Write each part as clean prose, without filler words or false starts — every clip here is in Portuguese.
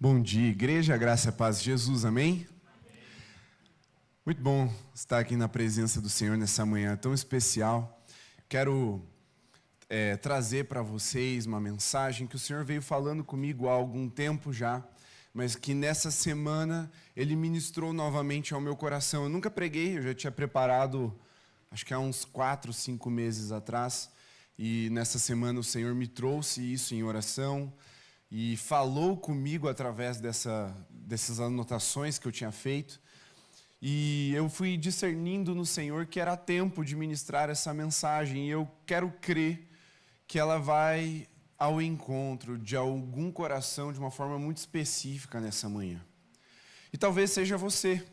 Bom dia, igreja, graça e paz de Jesus, amém? Muito bom estar aqui na presença do Senhor nessa manhã tão especial. Quero trazer para vocês uma mensagem que o Senhor veio falando comigo há algum tempo já, mas que nessa semana Ele ministrou novamente ao meu coração. Eu nunca preguei, eu já tinha preparado, acho que há uns 4, 5 meses atrás, e nessa semana o Senhor me trouxe isso em oração, e falou comigo através dessas anotações que eu tinha feito. E eu fui discernindo no Senhor que era tempo de ministrar essa mensagem. E eu quero crer que ela vai ao encontro de algum coração de uma forma muito específica nessa manhã. E talvez seja você.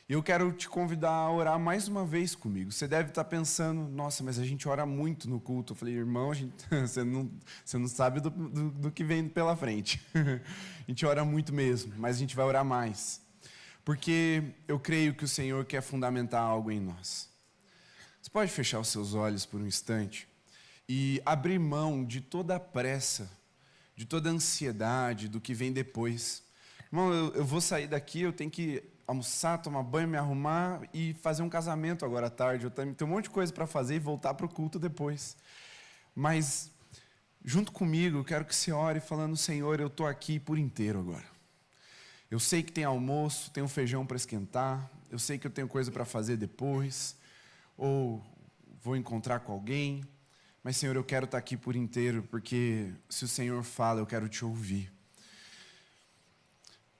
Eu quero te convidar a orar mais uma vez comigo. Você deve estar pensando, nossa, mas a gente ora muito no culto. Eu falei, irmão, você não sabe do que vem pela frente. A gente ora muito mesmo, mas a gente vai orar mais. Porque eu creio que o Senhor quer fundamentar algo em nós. Você pode fechar os seus olhos por um instante e abrir mão de toda a pressa, de toda a ansiedade do que vem depois. Irmão, eu vou sair daqui, eu tenho que almoçar, tomar banho, me arrumar e fazer um casamento agora à tarde. Eu tenho um monte de coisa para fazer e voltar para o culto depois. Mas, junto comigo, eu quero que você ore falando, Senhor, eu estou aqui por inteiro agora. Eu sei que tem almoço, tem um feijão para esquentar, eu sei que eu tenho coisa para fazer depois, ou vou encontrar com alguém, mas, Senhor, eu quero estar aqui por inteiro, porque se o Senhor fala, eu quero te ouvir.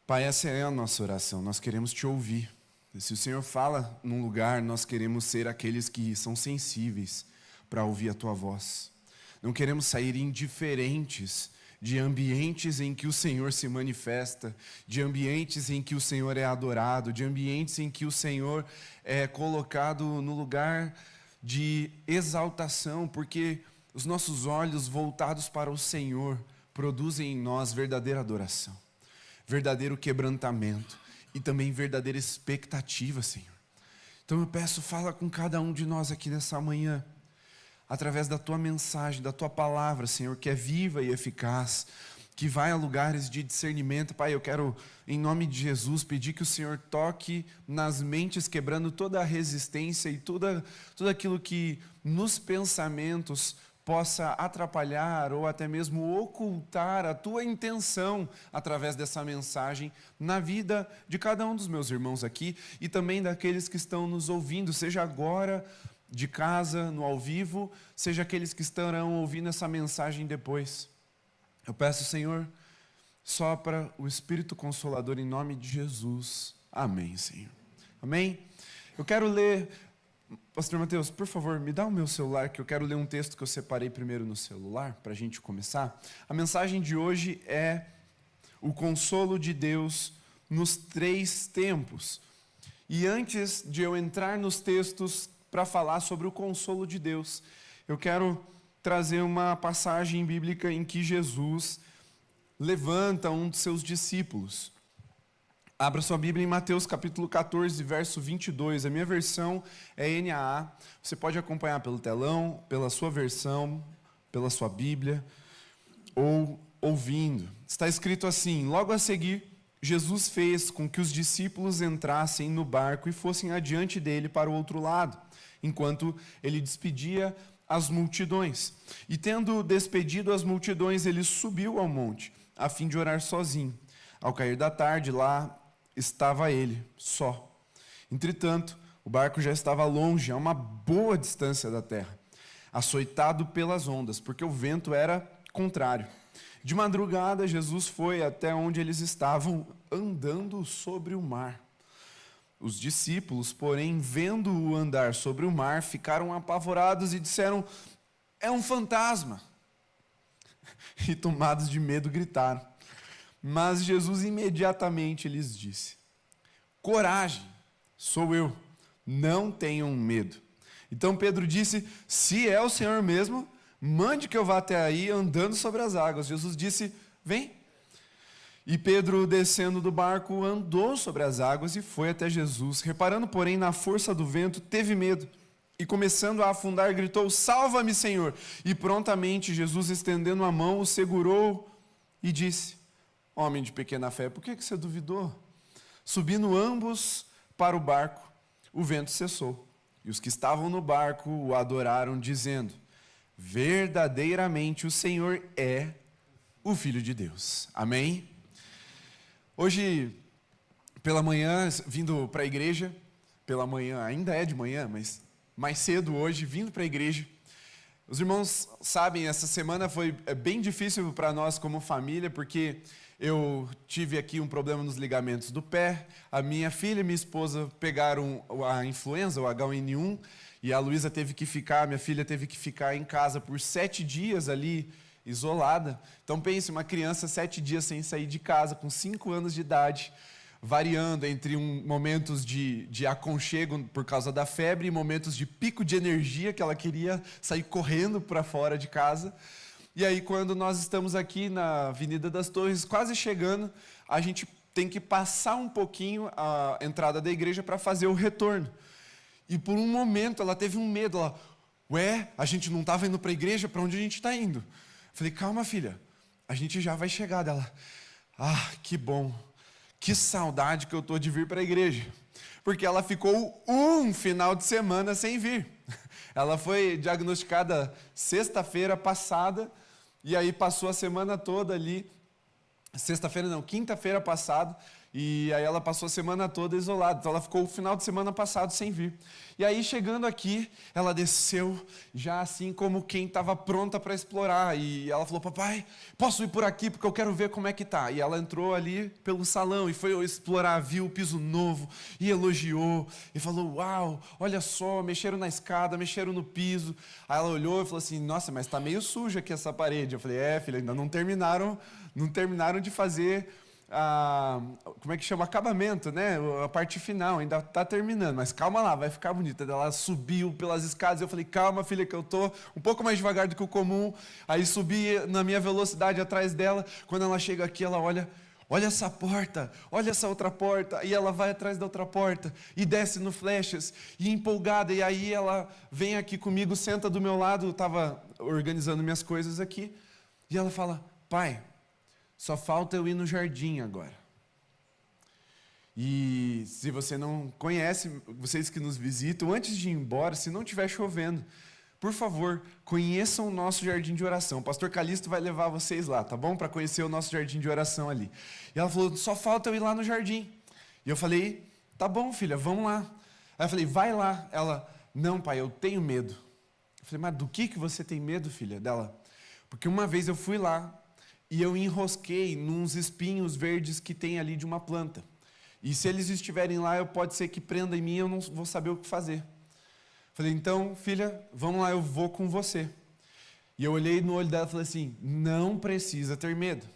Pai, essa é a nossa oração, nós queremos te ouvir. Se o Senhor fala num lugar, nós queremos ser aqueles que são sensíveis para ouvir a tua voz. Não queremos sair indiferentes de ambientes em que o Senhor se manifesta, de ambientes em que o Senhor é adorado, de ambientes em que o Senhor é colocado no lugar de exaltação, porque os nossos olhos voltados para o Senhor produzem em nós verdadeira adoração, verdadeiro quebrantamento e também verdadeira expectativa, Senhor. Então eu peço, fala com cada um de nós aqui nessa manhã, através da tua mensagem, da tua palavra, Senhor, que é viva e eficaz, que vai a lugares de discernimento. Pai, eu quero, em nome de Jesus, pedir que o Senhor toque nas mentes, quebrando toda a resistência e tudo aquilo que nos pensamentos possa atrapalhar ou até mesmo ocultar a tua intenção através dessa mensagem na vida de cada um dos meus irmãos aqui e também daqueles que estão nos ouvindo, seja agora de casa, no ao vivo, seja aqueles que estarão ouvindo essa mensagem depois. Eu peço, Senhor, sopra o Espírito Consolador em nome de Jesus. Amém, Senhor. Amém? Eu quero ler, Pastor Mateus, por favor, me dá o meu celular, que eu quero ler um texto que eu separei primeiro no celular, para a gente começar. A mensagem de hoje é o consolo de Deus nos 3 tempos. E antes de eu entrar nos textos para falar sobre o consolo de Deus, eu quero trazer uma passagem bíblica em que Jesus levanta um de seus discípulos. Abra sua Bíblia em Mateus capítulo 14, verso 22. A minha versão é NAA. Você pode acompanhar pelo telão, pela sua versão, pela sua Bíblia, ou ouvindo. Está escrito assim: logo a seguir, Jesus fez com que os discípulos entrassem no barco e fossem adiante dele para o outro lado, enquanto ele despedia as multidões. E tendo despedido as multidões, ele subiu ao monte, a fim de orar sozinho. Ao cair da tarde, lá estava ele, só. Entretanto, o barco já estava longe, a uma boa distância da terra, açoitado pelas ondas, porque o vento era contrário. De madrugada, Jesus foi até onde eles estavam, andando sobre o mar. Os discípulos, porém, vendo-o andar sobre o mar, ficaram apavorados e disseram: é um fantasma. E tomados de medo, gritaram. Mas Jesus imediatamente lhes disse: coragem, sou eu, não tenham medo. Então Pedro disse: se é o Senhor mesmo, mande que eu vá até aí andando sobre as águas. Jesus disse: vem. E Pedro, descendo do barco, andou sobre as águas e foi até Jesus. Reparando, porém, na força do vento, teve medo. E começando a afundar, gritou: salva-me, Senhor! E prontamente Jesus, estendendo a mão, o segurou e disse: Homem de pequena fé, por que você duvidou? Subindo ambos para o barco, o vento cessou. E os que estavam no barco o adoraram, dizendo: verdadeiramente o Senhor é o Filho de Deus. Amém? Hoje, pela manhã, vindo para a igreja, pela manhã, ainda é de manhã, mas mais cedo hoje, vindo para a igreja, os irmãos sabem, essa semana foi bem difícil para nós como família, porque eu tive aqui um problema nos ligamentos do pé, a minha filha e minha esposa pegaram a influenza, o H1N1, e a Luísa teve que ficar, minha filha teve que ficar em casa por 7 dias ali, isolada. Então pense, uma criança 7 dias sem sair de casa, com 5 anos de idade, variando entre momentos de aconchego por causa da febre e momentos de pico de energia, que ela queria sair correndo para fora de casa. E aí, quando nós estamos aqui na Avenida das Torres, quase chegando, a gente tem que passar um pouquinho a entrada da igreja para fazer o retorno. E por um momento ela teve um medo, a gente não estava indo para a igreja, para onde a gente está indo? Falei, calma filha, a gente já vai chegar. Dela, que bom. Que saudade que eu estou de vir para a igreja. Porque ela ficou um final de semana sem vir. Ela foi diagnosticada sexta-feira passada, e aí passou a semana toda ali, quinta-feira passada, e aí ela passou a semana toda isolada. Então ela ficou o final de semana passado sem vir. E aí chegando aqui, ela desceu já assim como quem estava pronta para explorar. E ela falou, papai, posso ir por aqui porque eu quero ver como é que tá. E ela entrou ali pelo salão e foi explorar, viu o piso novo e elogiou. E falou, uau, olha só, mexeram na escada, mexeram no piso. Aí ela olhou e falou assim, nossa, mas está meio suja aqui essa parede. Eu falei, filha, ainda não terminaram de fazer... como é que chama? Acabamento, né? A parte final, ainda está terminando, mas calma lá, vai ficar bonita. Ela subiu pelas escadas, eu falei, calma filha, que eu estou um pouco mais devagar do que o comum. Aí subi na minha velocidade atrás dela. Quando ela chega aqui, ela olha essa porta, olha essa outra porta, e ela vai atrás da outra porta, e desce no Flechas, e empolgada, e aí ela vem aqui comigo, senta do meu lado, eu estava organizando minhas coisas aqui, e ela fala, pai, só falta eu ir no jardim agora. E se você não conhece, vocês que nos visitam, antes de ir embora, se não estiver chovendo, por favor, conheçam o nosso jardim de oração. O pastor Calixto vai levar vocês lá, tá bom? Para conhecer o nosso jardim de oração ali. E ela falou, só falta eu ir lá no jardim. E eu falei, tá bom filha, vamos lá. Aí eu falei, vai lá. Ela, não pai, eu tenho medo. Eu falei, mas do que você tem medo, filha? Dela, porque uma vez eu fui lá, e eu enrosquei nos espinhos verdes que tem ali de uma planta. E se eles estiverem lá, pode ser que prenda em mim e eu não vou saber o que fazer. Falei, então, filha, vamos lá, eu vou com você. E eu olhei no olho dela e falei assim, não precisa ter medo.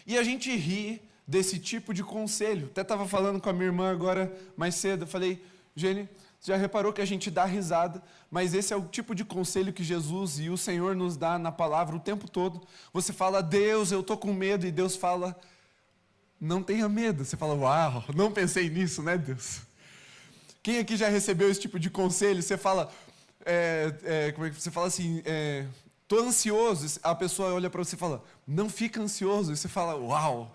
E a gente ri desse tipo de conselho. Até estava falando com a minha irmã agora mais cedo. Eu falei, Gene, você já reparou que a gente dá risada, mas esse é o tipo de conselho que Jesus e o Senhor nos dá na palavra o tempo todo. Você fala, Deus, eu estou com medo, e Deus fala, não tenha medo. Você fala, uau, não pensei nisso, né, Deus? Quem aqui já recebeu esse tipo de conselho? Você fala, como é que você fala assim, estou ansioso, a pessoa olha para você e fala, não fica ansioso, e você fala, uau,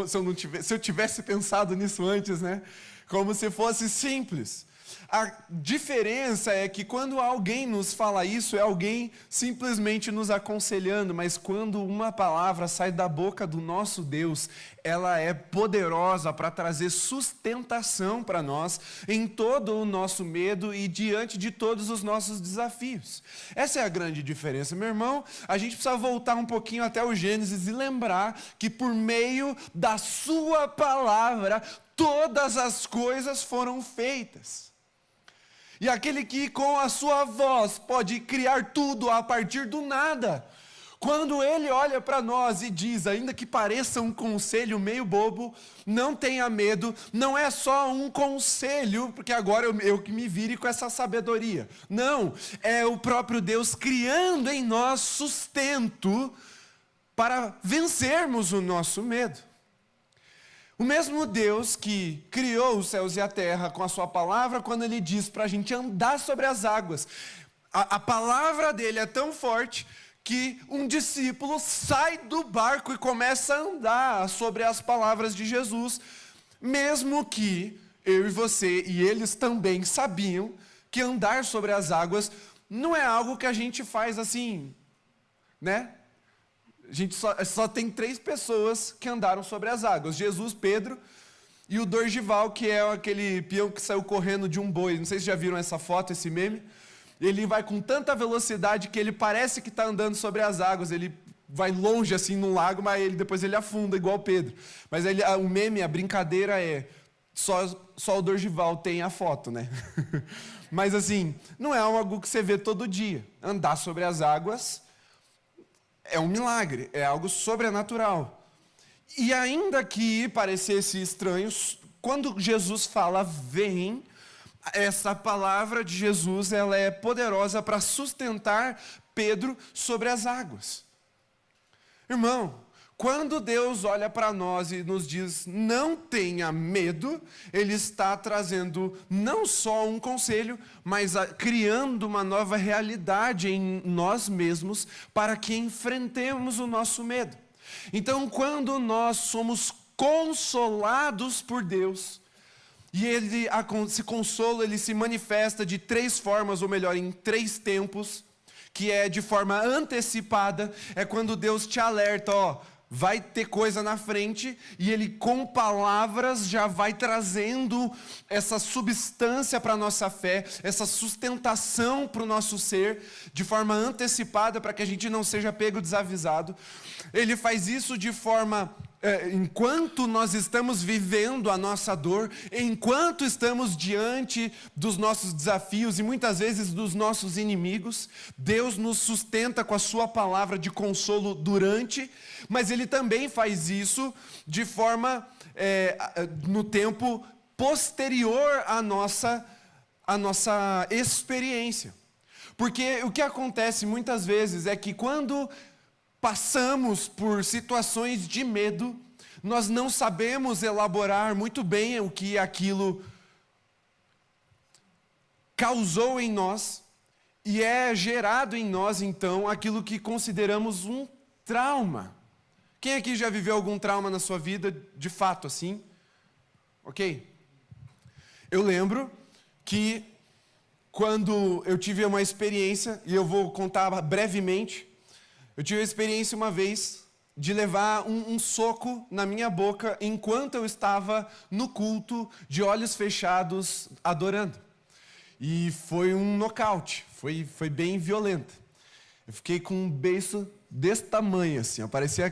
se eu tivesse pensado nisso antes, né? Como se fosse simples. A diferença é que quando alguém nos fala isso, é alguém simplesmente nos aconselhando, mas quando uma palavra sai da boca do nosso Deus, ela é poderosa para trazer sustentação para nós em todo o nosso medo e diante de todos os nossos desafios. Essa é a grande diferença, meu irmão. A gente precisa voltar um pouquinho até o Gênesis e lembrar que por meio da sua palavra, todas as coisas foram feitas. E aquele que com a sua voz pode criar tudo a partir do nada. Quando ele olha para nós e diz, ainda que pareça um conselho meio bobo, não tenha medo, não é só um conselho, porque agora eu que me vire com essa sabedoria. Não, é o próprio Deus criando em nós sustento para vencermos o nosso medo. O mesmo Deus que criou os céus e a terra com a sua palavra, quando ele diz para a gente andar sobre as águas, a palavra dele é tão forte que um discípulo sai do barco e começa a andar sobre as palavras de Jesus, mesmo que eu e você e eles também sabiam que andar sobre as águas não é algo que a gente faz assim, né? A gente só tem 3 pessoas que andaram sobre as águas: Jesus, Pedro e o Dorgival, que é aquele peão que saiu correndo de um boi. Não sei se já viram essa foto, esse meme. Ele vai com tanta velocidade que ele parece que está andando sobre as águas. Ele vai longe assim no lago, mas depois ele afunda igual Pedro. Mas o meme, a brincadeira é só o Dorgival tem a foto, né? Mas assim, não é algo que você vê todo dia. Andar sobre as águas é um milagre, é algo sobrenatural. E ainda que parecesse estranho, quando Jesus fala vem, essa palavra de Jesus, ela é poderosa para sustentar Pedro sobre as águas. Irmão, quando Deus olha para nós e nos diz não tenha medo, Ele está trazendo não só um conselho, mas criando uma nova realidade em nós mesmos para que enfrentemos o nosso medo. Então, quando nós somos consolados por Deus, e esse consolo ele se manifesta de 3 formas, ou melhor, em 3 tempos, que é de forma antecipada, é quando Deus te alerta, vai ter coisa na frente, e Ele com palavras já vai trazendo essa substância para a nossa fé, essa sustentação para o nosso ser, de forma antecipada, para que a gente não seja pego desavisado. Ele faz isso de forma enquanto nós estamos vivendo a nossa dor, enquanto estamos diante dos nossos desafios e muitas vezes dos nossos inimigos, Deus nos sustenta com a sua palavra de consolo durante, mas Ele também faz isso de forma, no tempo posterior à nossa experiência. Porque o que acontece muitas vezes é que quando passamos por situações de medo, nós não sabemos elaborar muito bem o que aquilo causou em nós, e é gerado em nós, então, aquilo que consideramos um trauma. Quem aqui já viveu algum trauma na sua vida, de fato, assim? Ok? Eu lembro que quando eu tive uma experiência, e eu vou contar brevemente. Eu tive a experiência uma vez de levar um soco na minha boca enquanto eu estava no culto, de olhos fechados, adorando. E foi um nocaute, foi bem violento. Eu fiquei com um beiço desse tamanho, assim, parecia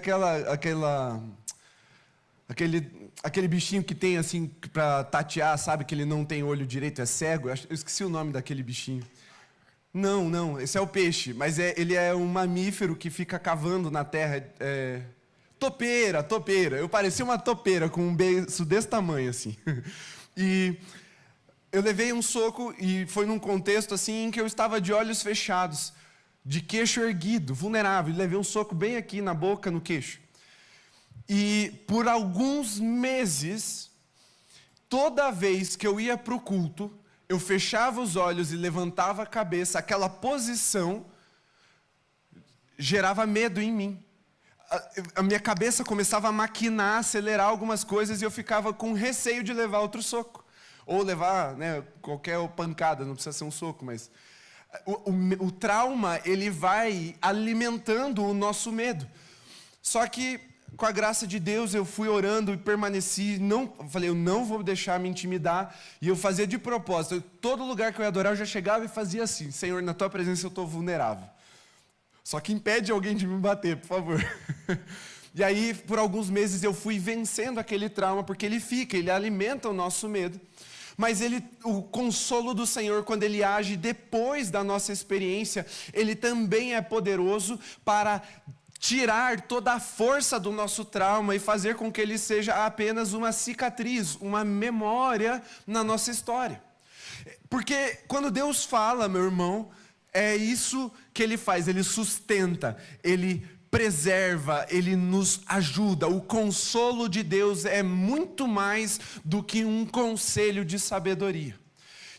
aquele bichinho que tem, assim, para tatear, sabe, que ele não tem olho direito, é cego. Eu esqueci o nome daquele bichinho. Não, esse é o peixe, mas ele é um mamífero que fica cavando na terra. Topeira. Eu parecia uma topeira com um beiço desse tamanho, assim. E eu levei um soco e foi num contexto assim em que eu estava de olhos fechados, de queixo erguido, vulnerável. E levei um soco bem aqui na boca, no queixo. E por alguns meses, toda vez que eu ia para o culto, eu fechava os olhos e levantava a cabeça, aquela posição gerava medo em mim. A minha cabeça começava a maquinar, acelerar algumas coisas, e eu ficava com receio de levar outro soco. Ou levar, né, qualquer pancada, não precisa ser um soco, mas o trauma, ele vai alimentando o nosso medo. Só que, com a graça de Deus, eu fui orando e permaneci, falei, eu não vou deixar me intimidar, e eu fazia de propósito. Todo lugar que eu ia adorar, eu já chegava e fazia assim: Senhor, na tua presença eu estou vulnerável. Só que impede alguém de me bater, por favor. E aí, por alguns meses, eu fui vencendo aquele trauma, porque ele alimenta o nosso medo. Mas o consolo do Senhor, quando Ele age depois da nossa experiência, Ele também é poderoso para tirar toda a força do nosso trauma e fazer com que ele seja apenas uma cicatriz, uma memória na nossa história. Porque quando Deus fala, meu irmão, é isso que Ele faz: Ele sustenta, Ele preserva, Ele nos ajuda. O consolo de Deus é muito mais do que um conselho de sabedoria.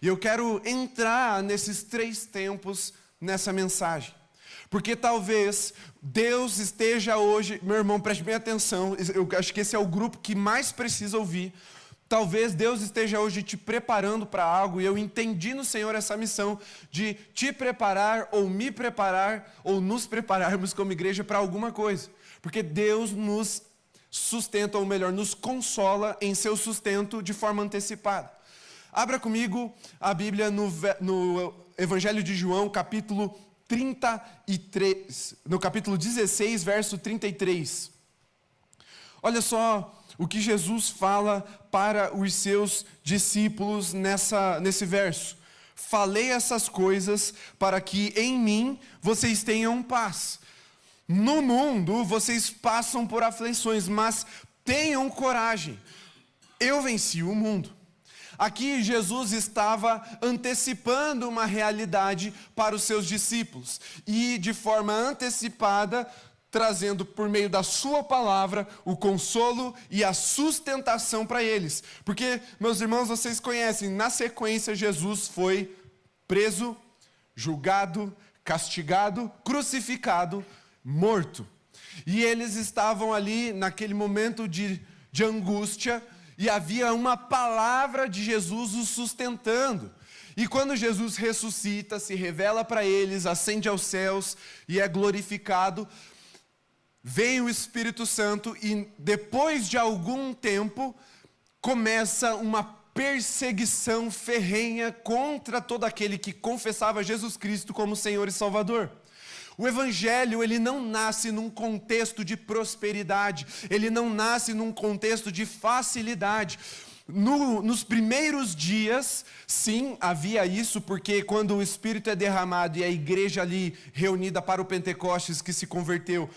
E eu quero entrar nesses 3 tempos nessa mensagem. Porque talvez Deus esteja hoje, meu irmão, preste bem atenção, eu acho que esse é o grupo que mais precisa ouvir. Talvez Deus esteja hoje te preparando para algo, e eu entendi no Senhor essa missão de te preparar, ou me preparar, ou nos prepararmos como igreja para alguma coisa. Porque Deus nos sustenta, ou melhor, nos consola em seu sustento de forma antecipada. Abra comigo a Bíblia no Evangelho de João, capítulo 33, no capítulo 16, verso 33. Olha só o que Jesus fala para os seus discípulos nesse verso. Falei essas coisas para que em mim vocês tenham paz. No mundo vocês passam por aflições, mas tenham coragem. Eu venci o mundo. Aqui Jesus estava antecipando uma realidade para os seus discípulos e de forma antecipada, trazendo por meio da sua palavra o consolo e a sustentação para eles. Porque, meus irmãos, vocês conhecem, na sequência Jesus foi preso, julgado, castigado, crucificado, morto. E eles estavam ali naquele momento de angústia, e havia uma palavra de Jesus os sustentando. E quando Jesus ressuscita, se revela para eles, ascende aos céus e é glorificado, vem o Espírito Santo e depois de algum tempo começa uma perseguição ferrenha contra todo aquele que confessava Jesus Cristo como Senhor e Salvador. O Evangelho, ele não nasce num contexto de prosperidade, ele não nasce num contexto de facilidade. Nos primeiros dias, sim, havia isso, porque quando o Espírito é derramado e a igreja ali reunida para o Pentecostes que se converteu,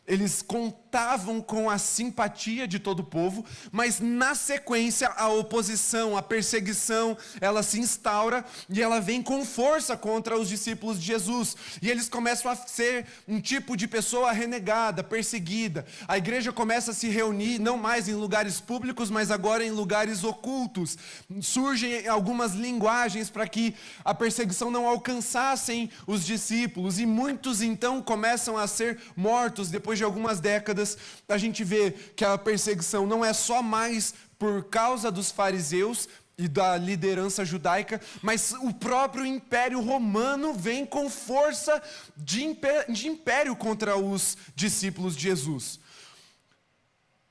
eles contavam com a simpatia de todo o povo, mas na sequência a oposição, a perseguição, ela se instaura e ela vem com força contra os discípulos de Jesus. E eles começam a ser um tipo de pessoa renegada, perseguida. A igreja começa a se reunir não mais em lugares públicos, mas agora em lugares ocultos. Surgem algumas linguagens para que a perseguição não alcançassem os discípulos, e muitos então começam a ser mortos. Depois de algumas décadas, a gente vê que a perseguição não é só mais por causa dos fariseus e da liderança judaica, mas o próprio Império Romano vem com força de império contra os discípulos de Jesus.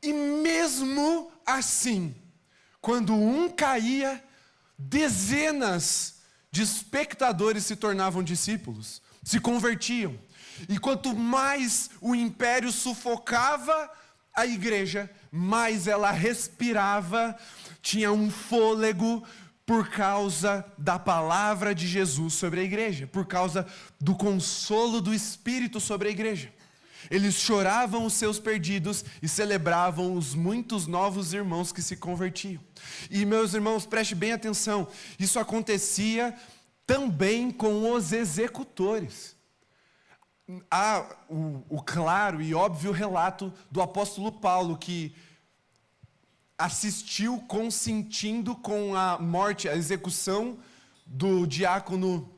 E mesmo assim, quando um caía, dezenas de espectadores se tornavam discípulos, se convertiam. E quanto mais o império sufocava a igreja, mais ela respirava, tinha um fôlego por causa da palavra de Jesus sobre a igreja, por causa do consolo do Espírito sobre a igreja. Eles choravam os seus perdidos e celebravam os muitos novos irmãos que se convertiam. E meus irmãos, preste bem atenção, isso acontecia também com os executores. Há o claro e óbvio relato do apóstolo Paulo, que assistiu consentindo com a morte, a execução do diácono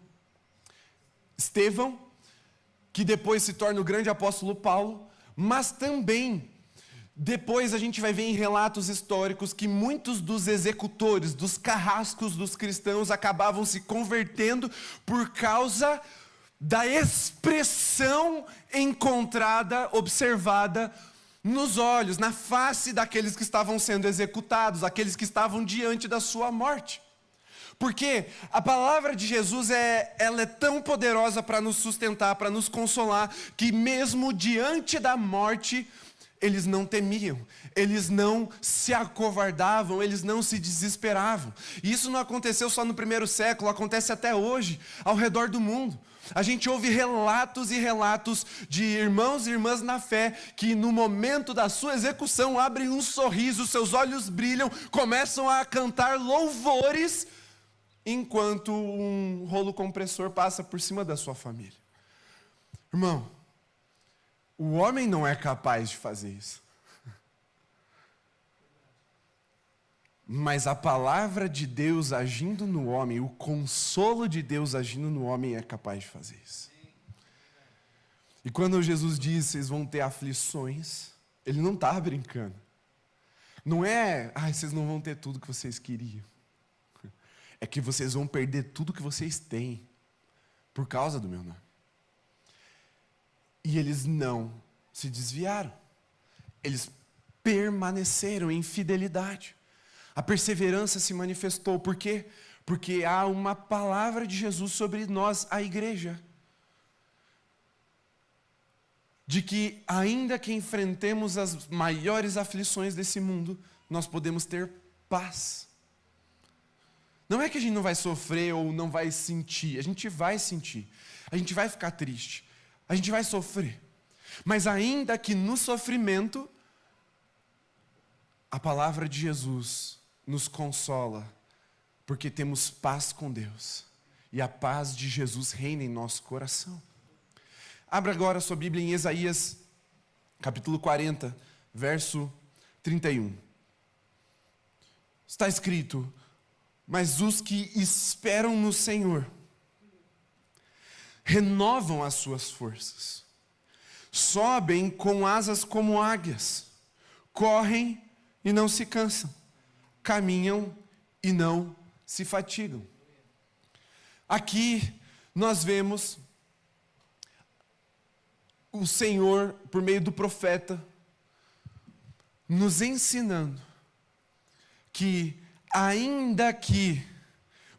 Estevão, que depois se torna o grande apóstolo Paulo. Mas também, depois a gente vai ver em relatos históricos que muitos dos executores, dos carrascos dos cristãos, acabavam se convertendo por causa da expressão encontrada, observada nos olhos, na face daqueles que estavam sendo executados, aqueles que estavam diante da sua morte. Porque a palavra de Jesus ela é tão poderosa para nos sustentar, para nos consolar, que mesmo diante da morte, eles não temiam, eles não se acovardavam, eles não se desesperavam. E isso não aconteceu só no primeiro século, acontece até hoje, ao redor do mundo. A gente ouve relatos e relatos de irmãos e irmãs na fé que no momento da sua execução abrem um sorriso, seus olhos brilham, começam a cantar louvores, enquanto um rolo compressor passa por cima da sua família. Irmão, o homem não é capaz de fazer isso. Mas a palavra de Deus agindo no homem, o consolo de Deus agindo no homem é capaz de fazer isso. E quando Jesus diz, vocês vão ter aflições, ele não está brincando. Não é, vocês não vão ter tudo que vocês queriam. É que vocês vão perder tudo que vocês têm por causa do meu nome. E eles não se desviaram. Eles permaneceram em fidelidade. A perseverança se manifestou. Por quê? Porque há uma palavra de Jesus sobre nós, a igreja. De que ainda que enfrentemos as maiores aflições desse mundo, nós podemos ter paz. Não é que a gente não vai sofrer ou não vai sentir. A gente vai sentir. A gente vai ficar triste. A gente vai sofrer. Mas ainda que no sofrimento, a palavra de Jesus nos consola, porque temos paz com Deus. E a paz de Jesus reina em nosso coração. Abra agora sua Bíblia em Isaías, capítulo 40, verso 31. Está escrito: mas os que esperam no Senhor renovam as suas forças, sobem com asas como águias, correm e não se cansam, caminham e não se fatigam. Aqui nós vemos o Senhor, por meio do profeta, nos ensinando que ainda que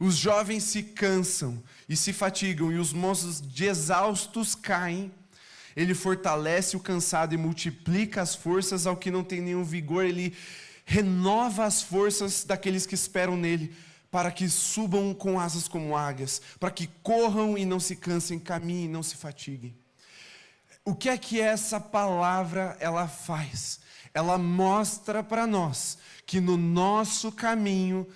os jovens se cansam e se fatigam e os moços de exaustos caem, Ele fortalece o cansado e multiplica as forças ao que não tem nenhum vigor. Ele renova as forças daqueles que esperam nele, para que subam com asas como águias, para que corram e não se cansem, caminhem e não se fatiguem. O que é que essa palavra ela faz? Ela mostra para nós que no nosso caminho,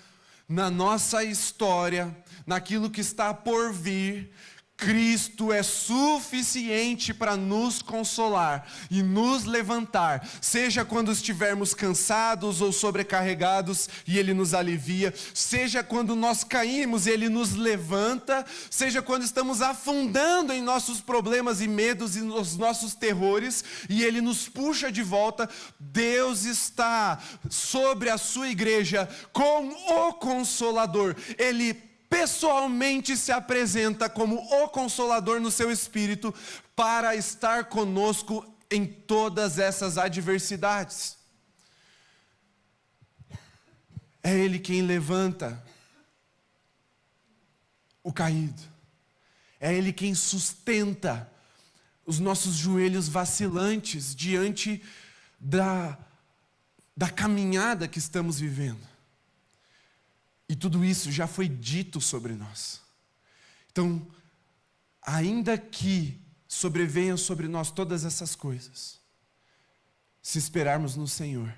na nossa história, naquilo que está por vir, Cristo é suficiente para nos consolar e nos levantar, seja quando estivermos cansados ou sobrecarregados e Ele nos alivia, seja quando nós caímos e Ele nos levanta, seja quando estamos afundando em nossos problemas e medos e nos nossos terrores e Ele nos puxa de volta. Deus está sobre a sua igreja com o Consolador. Ele pessoalmente se apresenta como o Consolador no seu espírito para estar conosco em todas essas adversidades. É Ele quem levanta o caído. É Ele quem sustenta os nossos joelhos vacilantes diante da caminhada que estamos vivendo. E tudo isso já foi dito sobre nós. Então, ainda que sobrevenham sobre nós todas essas coisas, se esperarmos no Senhor,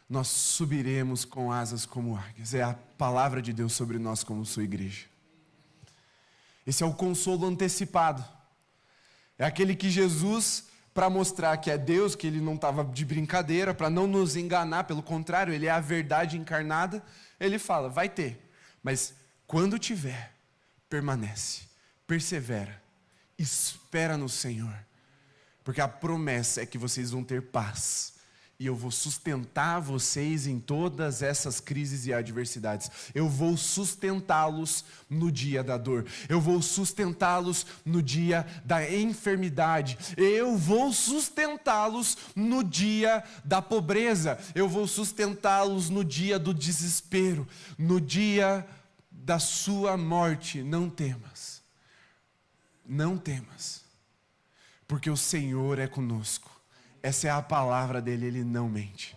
nós subiremos com asas como águias. É a palavra de Deus sobre nós como sua igreja. Esse é o consolo antecipado. É aquele que Jesus, para mostrar que é Deus, que Ele não estava de brincadeira, para não nos enganar, pelo contrário, Ele é a verdade encarnada. Ele fala, vai ter, mas quando tiver, permanece, persevera, espera no Senhor, porque a promessa é que vocês vão ter paz, e eu vou sustentar vocês em todas essas crises e adversidades. Eu vou sustentá-los no dia da dor, eu vou sustentá-los no dia da enfermidade, eu vou sustentá-los no dia da pobreza, eu vou sustentá-los no dia do desespero, no dia da sua morte. Não temas, não temas, porque o Senhor é conosco. Essa é a palavra dele, Ele não mente.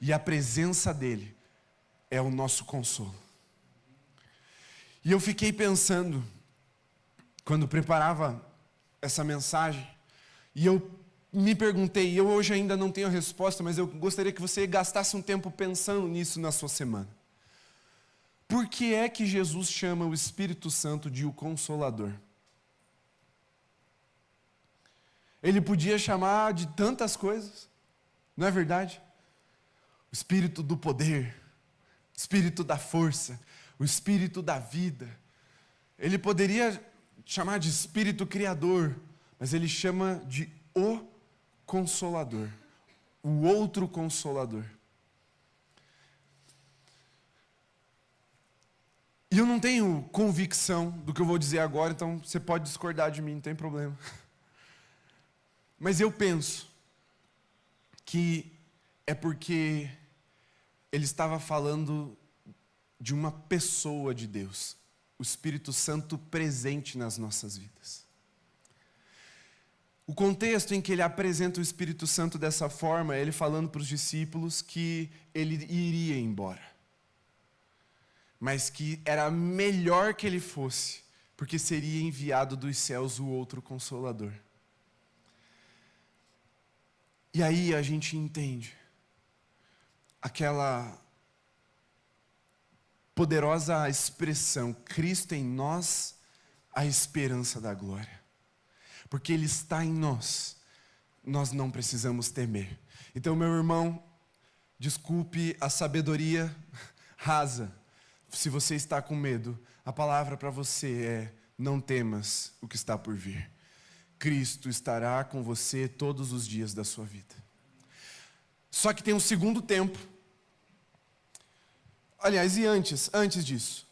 E a presença dele é o nosso consolo. E eu fiquei pensando, quando preparava essa mensagem, e eu me perguntei, e eu hoje ainda não tenho a resposta, mas eu gostaria que você gastasse um tempo pensando nisso na sua semana. Por que é que Jesus chama o Espírito Santo de o Consolador? Ele podia chamar de tantas coisas, não é verdade? O Espírito do poder, o Espírito da força, o Espírito da vida. Ele poderia chamar de Espírito Criador, mas ele chama de o Consolador, o outro Consolador. E eu não tenho convicção do que eu vou dizer agora, então você pode discordar de mim, não tem problema. Mas eu penso que é porque ele estava falando de uma pessoa de Deus, o Espírito Santo presente nas nossas vidas. O contexto em que ele apresenta o Espírito Santo dessa forma é ele falando para os discípulos que ele iria embora, mas que era melhor que ele fosse, porque seria enviado dos céus o outro Consolador. E aí a gente entende aquela poderosa expressão, Cristo em nós, a esperança da glória. Porque Ele está em nós, nós não precisamos temer. Então, meu irmão, desculpe a sabedoria rasa. Se você está com medo, a palavra para você é: não temas o que está por vir. Cristo estará com você todos os dias da sua vida. Só que tem um segundo tempo. Aliás, e antes disso,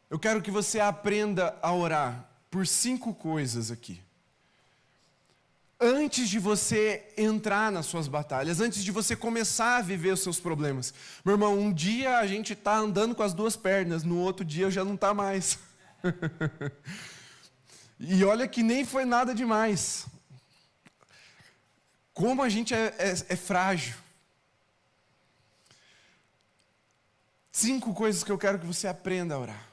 eu quero que você aprenda a orar por 5 coisas aqui. Antes de você entrar nas suas batalhas, antes de você começar a viver os seus problemas. Meu irmão, um dia a gente está andando com as 2 pernas, no outro dia já não está mais. E olha que nem foi nada demais. Como a gente é frágil. 5 coisas que eu quero que você aprenda a orar.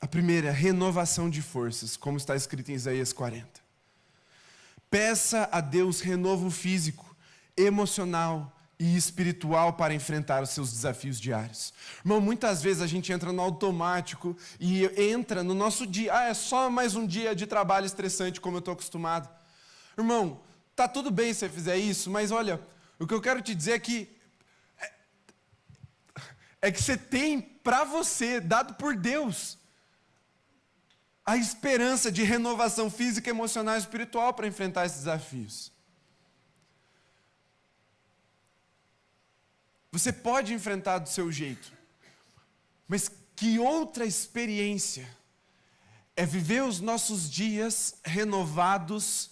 A primeira é renovação de forças, como está escrito em Isaías 40. Peça a Deus renovo físico, emocional e espiritual para enfrentar os seus desafios diários. Irmão, muitas vezes a gente entra no automático e entra no nosso dia. É só mais um dia de trabalho estressante, como eu estou acostumado. Irmão, tá tudo bem se você fizer isso, mas olha, o que eu quero te dizer é que você tem para você, dado por Deus, a esperança de renovação física, emocional e espiritual para enfrentar esses desafios. Você pode enfrentar do seu jeito, mas que outra experiência é viver os nossos dias renovados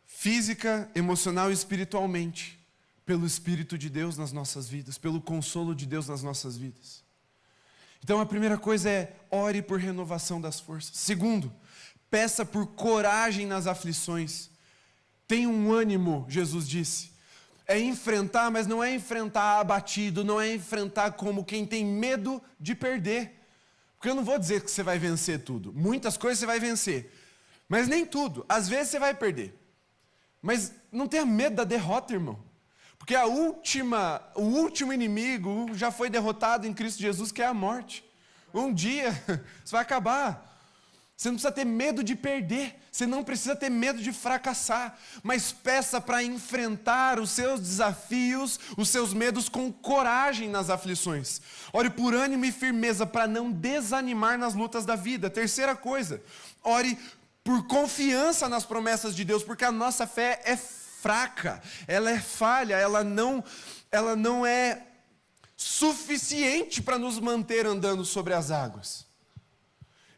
física, emocional e espiritualmente pelo Espírito de Deus nas nossas vidas, pelo consolo de Deus nas nossas vidas. Então a primeira coisa é ore por renovação das forças. Segundo, peça por coragem nas aflições. Tenha um ânimo, Jesus disse. É enfrentar, mas não é enfrentar abatido, não é enfrentar como quem tem medo de perder. Porque eu não vou dizer que você vai vencer tudo. Muitas coisas você vai vencer, mas nem tudo. Às vezes você vai perder. Mas não tenha medo da derrota, irmão. Porque o último inimigo já foi derrotado em Cristo Jesus, que é a morte. Um dia, isso vai acabar. Você não precisa ter medo de perder. Você não precisa ter medo de fracassar. Mas peça para enfrentar os seus desafios, os seus medos com coragem nas aflições. Ore por ânimo e firmeza para não desanimar nas lutas da vida. Terceira coisa, ore por confiança nas promessas de Deus, porque a nossa fé é fraca, ela é falha, ela não é suficiente para nos manter andando sobre as águas.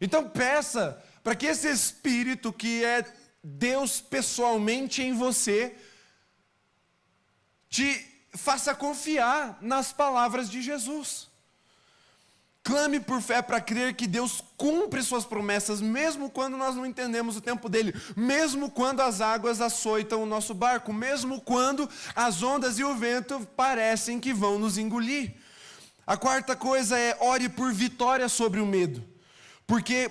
Então peça para que esse Espírito, que é Deus pessoalmente em você, te faça confiar nas palavras de Jesus. Clame por fé para crer que Deus cumpre suas promessas, mesmo quando nós não entendemos o tempo dele, mesmo quando as águas açoitam o nosso barco, mesmo quando as ondas e o vento parecem que vão nos engolir. A quarta coisa é ore por vitória sobre o medo, porque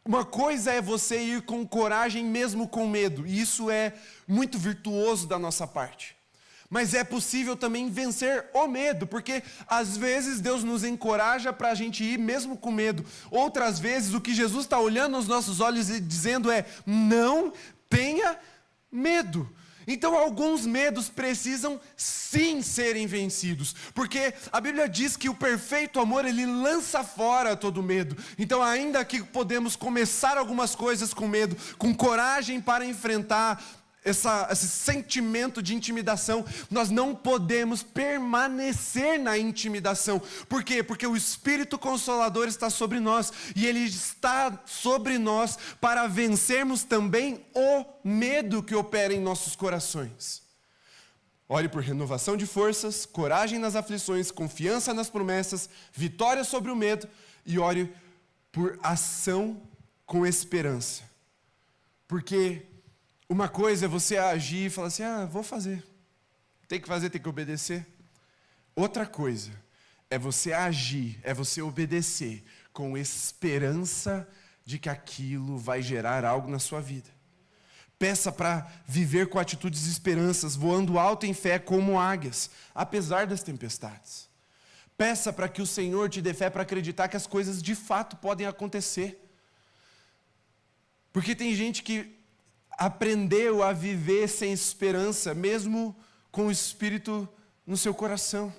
uma coisa é você ir com coragem mesmo com medo, e isso é muito virtuoso da nossa parte. Mas é possível também vencer o medo, porque às vezes Deus nos encoraja para a gente ir mesmo com medo. Outras vezes o que Jesus está olhando nos nossos olhos e dizendo é: não tenha medo. Então alguns medos precisam sim serem vencidos, porque a Bíblia diz que o perfeito amor, ele lança fora todo medo. Então ainda que podemos começar algumas coisas com medo, com coragem para enfrentar esse sentimento de intimidação, nós não podemos permanecer na intimidação. Por quê? Porque o Espírito Consolador está sobre nós, e Ele está sobre nós para vencermos também o medo que opera em nossos corações. Ore por renovação de forças, coragem nas aflições, confiança nas promessas, vitória sobre o medo, e ore por ação com esperança. Porque uma coisa é você agir e falar assim, vou fazer. Tem que fazer, tem que obedecer. Outra coisa é você agir, é você obedecer com esperança de que aquilo vai gerar algo na sua vida. Peça para viver com atitudes de esperanças, voando alto em fé como águias, apesar das tempestades. Peça para que o Senhor te dê fé para acreditar que as coisas de fato podem acontecer. Porque tem gente que aprendeu a viver sem esperança, mesmo com o Espírito no seu coração.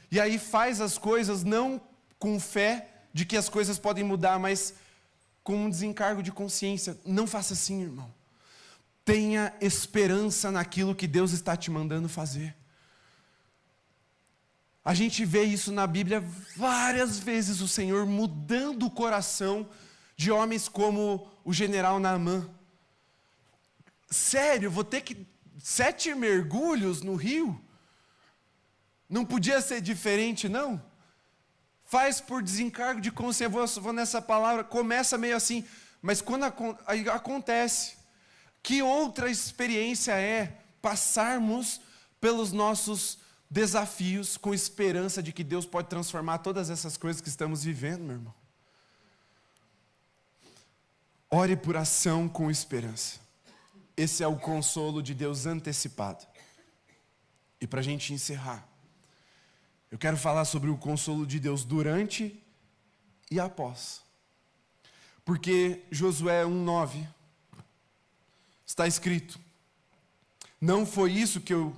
E aí faz as coisas não com fé de que as coisas podem mudar, mas com um desencargo de consciência. Não faça assim, irmão. Tenha esperança naquilo que Deus está te mandando fazer. A gente vê isso na Bíblia várias vezes, o Senhor mudando o coração de homens como o general Naamã. Sério, vou ter que 7 mergulhos no rio? Não podia ser diferente, não? Faz por desencargo de consciência, vou nessa palavra, começa meio assim, mas quando acontece, que outra experiência é passarmos pelos nossos desafios com esperança de que Deus pode transformar todas essas coisas que estamos vivendo, meu irmão? Ore por ação com esperança. Esse é o consolo de Deus antecipado. E para a gente encerrar, eu quero falar sobre o consolo de Deus durante e após. Porque Josué 1:9 está escrito: não foi isso que eu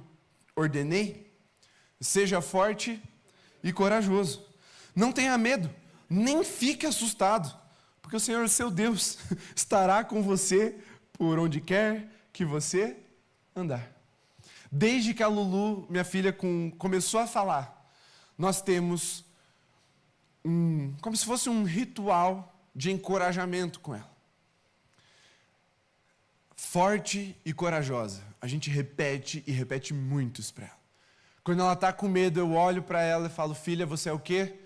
ordenei? Seja forte e corajoso. Não tenha medo, nem fique assustado, porque o Senhor, seu Deus, estará com você por onde quer que você andar. Desde que a Lulu, minha filha, começou a falar, nós temos como se fosse um ritual de encorajamento com ela. Forte e corajosa. A gente repete e repete muito isso para ela. Quando ela está com medo, eu olho para ela e falo, filha, você é o quê?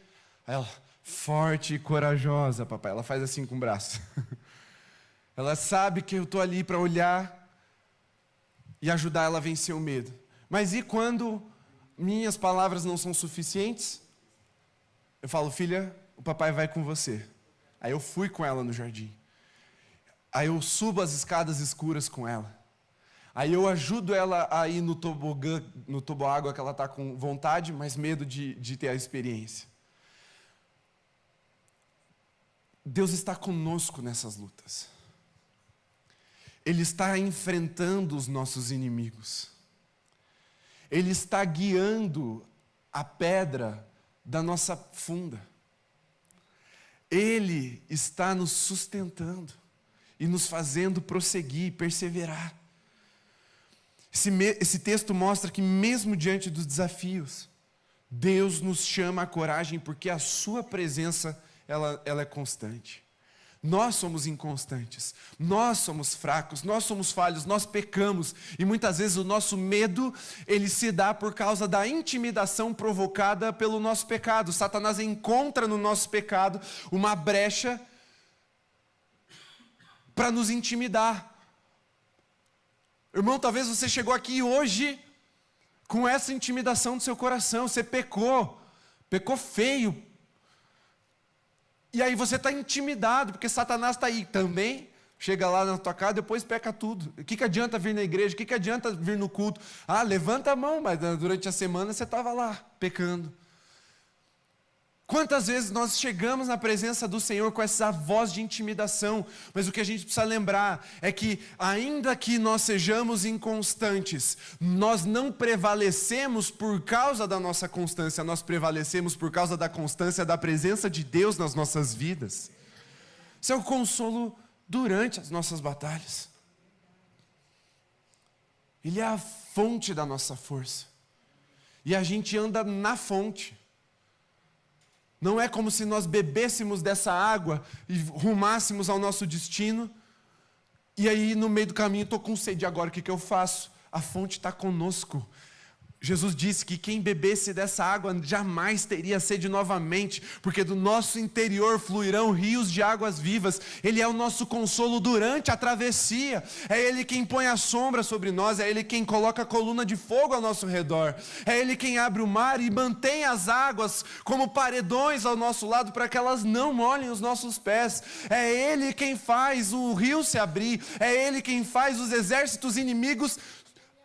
Aí ela, forte e corajosa, papai. Ela faz assim com o braço. Ela sabe que eu estou ali para olhar e ajudar ela a vencer o medo. Mas e quando minhas palavras não são suficientes? Eu falo, filha, o papai vai com você. Aí eu fui com ela no jardim. Aí eu subo as escadas escuras com ela. Aí eu ajudo ela a ir no toboágua que ela está com vontade, mas medo de ter a experiência. Deus está conosco nessas lutas. Ele está enfrentando os nossos inimigos. Ele está guiando a pedra da nossa funda. Ele está nos sustentando e nos fazendo prosseguir, perseverar. Esse texto mostra que mesmo diante dos desafios, Deus nos chama à coragem porque a sua presença ela é constante. Nós somos inconstantes, nós somos fracos, nós somos falhos, nós pecamos. E muitas vezes o nosso medo, ele se dá por causa da intimidação provocada pelo nosso pecado. Satanás encontra no nosso pecado uma brecha para nos intimidar. Irmão, talvez você chegou aqui hoje com essa intimidação no seu coração. Você pecou feio. E aí você está intimidado, porque Satanás está aí também. Chega lá na tua casa, depois peca tudo. O que adianta vir na igreja? O que adianta vir no culto? Levanta a mão, mas durante a semana você estava lá, pecando. Quantas vezes nós chegamos na presença do Senhor com essa voz de intimidação, mas o que a gente precisa lembrar é que, ainda que nós sejamos inconstantes, nós não prevalecemos por causa da nossa constância, nós prevalecemos por causa da constância da presença de Deus nas nossas vidas. Isso é o consolo durante as nossas batalhas. Ele é a fonte da nossa força, e a gente anda na fonte. Não é como se nós bebêssemos dessa água e rumássemos ao nosso destino, e aí no meio do caminho, estou com sede agora, o que eu faço? A fonte está conosco. Jesus disse que quem bebesse dessa água jamais teria sede novamente, porque do nosso interior fluirão rios de águas vivas. Ele é o nosso consolo durante a travessia, é Ele quem põe a sombra sobre nós, é Ele quem coloca a coluna de fogo ao nosso redor, é Ele quem abre o mar e mantém as águas como paredões ao nosso lado para que elas não molhem os nossos pés, é Ele quem faz o rio se abrir, é Ele quem faz os exércitos inimigos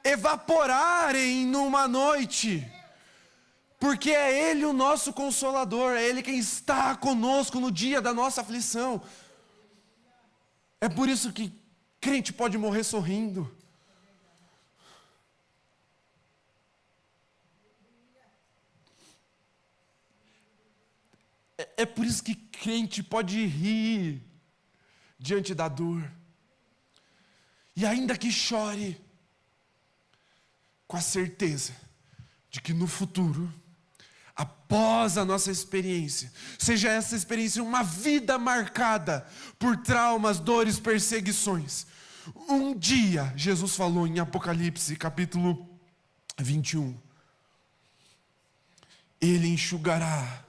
evaporarem numa noite, porque é Ele o nosso consolador, é Ele quem está conosco no dia da nossa aflição. É por isso que crente pode morrer sorrindo. É por isso que crente pode rir diante da dor, e ainda que chore, com a certeza de que no futuro, após a nossa experiência, seja essa experiência uma vida marcada por traumas, dores, perseguições, um dia, Jesus falou em Apocalipse capítulo 21, Ele enxugará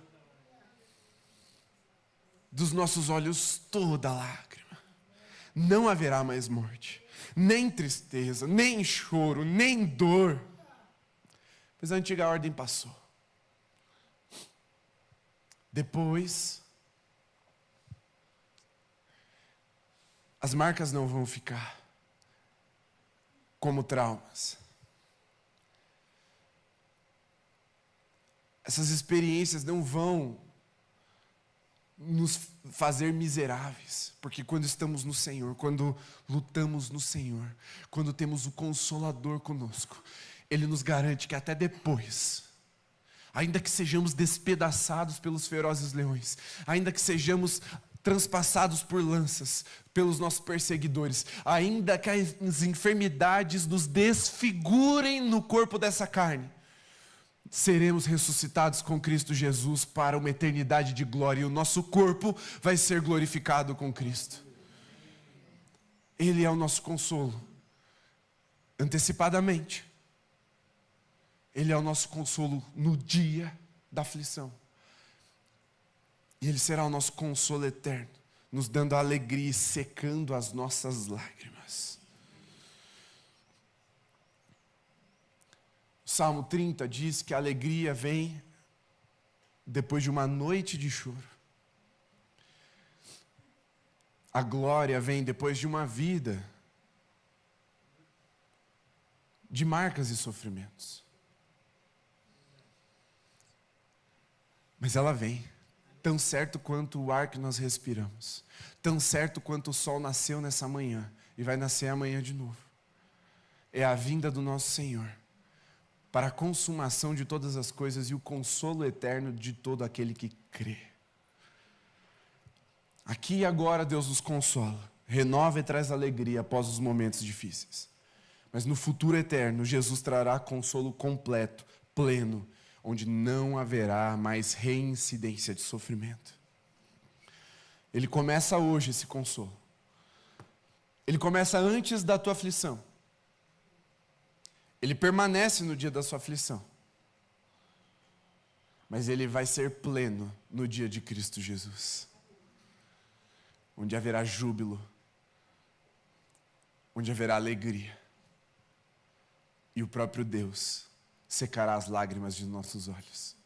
dos nossos olhos toda lágrima, não haverá mais morte, nem tristeza, nem choro, nem dor, pois a antiga ordem passou. Depois, as marcas não vão ficar como traumas. Essas experiências não vão nos fazer miseráveis, porque quando estamos no Senhor, quando lutamos no Senhor, quando temos o Consolador conosco, Ele nos garante que até depois, ainda que sejamos despedaçados pelos ferozes leões, ainda que sejamos transpassados por lanças, pelos nossos perseguidores, ainda que as enfermidades nos desfigurem no corpo dessa carne, seremos ressuscitados com Cristo Jesus para uma eternidade de glória, e o nosso corpo vai ser glorificado com Cristo. Ele é o nosso consolo, antecipadamente. Ele é o nosso consolo no dia da aflição. E Ele será o nosso consolo eterno, nos dando alegria e secando as nossas lágrimas. Salmo 30 diz que a alegria vem depois de uma noite de choro. A glória vem depois de uma vida de marcas e sofrimentos. Mas ela vem, tão certo quanto o ar que nós respiramos, tão certo quanto o sol nasceu nessa manhã e vai nascer amanhã de novo. É a vinda do nosso Senhor, para a consumação de todas as coisas e o consolo eterno de todo aquele que crê. Aqui e agora Deus nos consola, renova e traz alegria após os momentos difíceis. Mas no futuro eterno, Jesus trará consolo completo, pleno, onde não haverá mais reincidência de sofrimento. Ele começa hoje esse consolo. Ele começa antes da tua aflição. Ele permanece no dia da sua aflição. Mas ele vai ser pleno no dia de Cristo Jesus, onde haverá júbilo, onde haverá alegria, e o próprio Deus secará as lágrimas de nossos olhos.